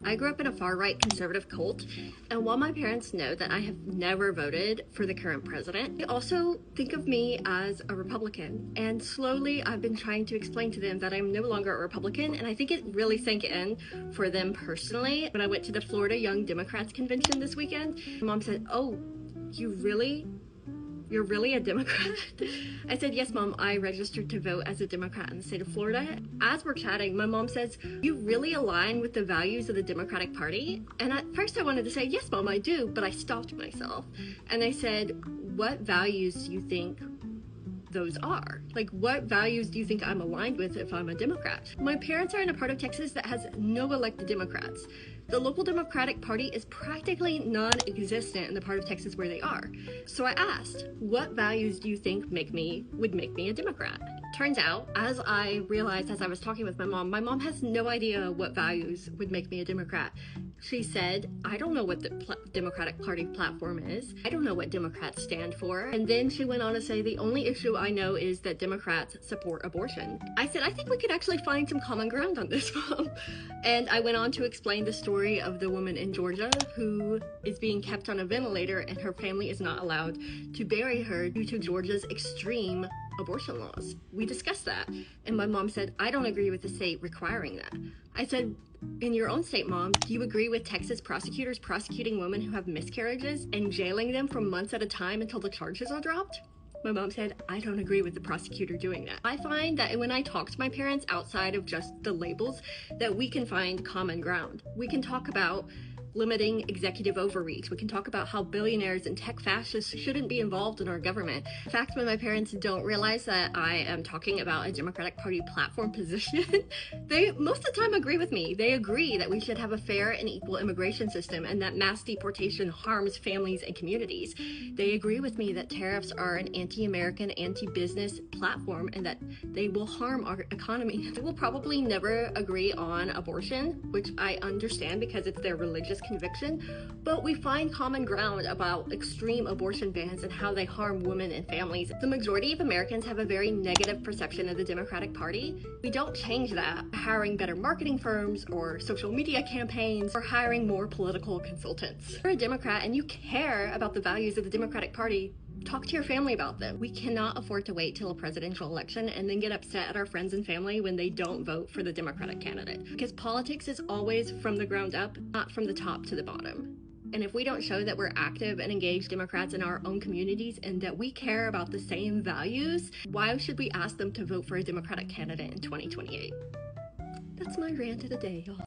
I grew up in a far-right conservative cult, and while my parents know that I have never voted for the current president, they also think of me as a Republican. And slowly I've been trying to explain to them that I'm no longer a Republican, and I think it really sank in for them personally. When I went to the Florida Young Democrats convention this weekend, my mom said, "Oh, you're really a Democrat?" I said, "Yes, Mom, I registered to vote as a Democrat in the state of Florida." As we're chatting, my mom says, "You really align with the values of the Democratic Party?" And at first I wanted to say, "Yes, Mom, I do," but I stopped myself. And I said, "What values do you think those are? Like, what values do you think I'm aligned with if I'm a Democrat?" My parents are in a part of Texas that has no elected Democrats. The local Democratic Party is practically non-existent in the part of Texas where they are. So I asked, what values do you think would make me a Democrat? Turns out, as I realized as I was talking with my mom has no idea what values would make me a Democrat. She said, "I don't know what the Democratic Party platform is. I don't know what Democrats stand for." And then she went on to say, "The only issue I know is that Democrats support abortion." I said, "I think we could actually find some common ground on this, Mom." And I went on to explain the story of the woman in Georgia who is being kept on a ventilator and her family is not allowed to bury her due to Georgia's extreme abortion laws. We discussed that, and my mom said, "I don't agree with the state requiring that." I said, "In your own state, Mom, do you agree with Texas prosecutors prosecuting women who have miscarriages and jailing them for months at a time until the charges are dropped?" My mom said, "I don't agree with the prosecutor doing that." I find that when I talk to my parents outside of just the labels, that we can find common ground. We can talk about limiting executive overreach. We can talk about how billionaires and tech fascists shouldn't be involved in our government. In fact, when my parents don't realize that I am talking about a Democratic Party platform position, they most of the time agree with me. They agree that we should have a fair and equal immigration system and that mass deportation harms families and communities. They agree with me that tariffs are an anti-American, anti-business platform and that they will harm our economy. They will probably never agree on abortion, which I understand because it's their religious conviction, but we find common ground about extreme abortion bans and how they harm women and families. The majority of Americans have a very negative perception of the Democratic Party. We don't change that by hiring better marketing firms or social media campaigns or hiring more political consultants. If you're a Democrat and you care about the values of the Democratic Party, talk to your family about them. We cannot afford to wait till a presidential election and then get upset at our friends and family when they don't vote for the Democratic candidate. Because politics is always from the ground up, not from the top to the bottom. And if we don't show that we're active and engaged Democrats in our own communities and that we care about the same values, why should we ask them to vote for a Democratic candidate in 2028? That's my rant of the day, y'all.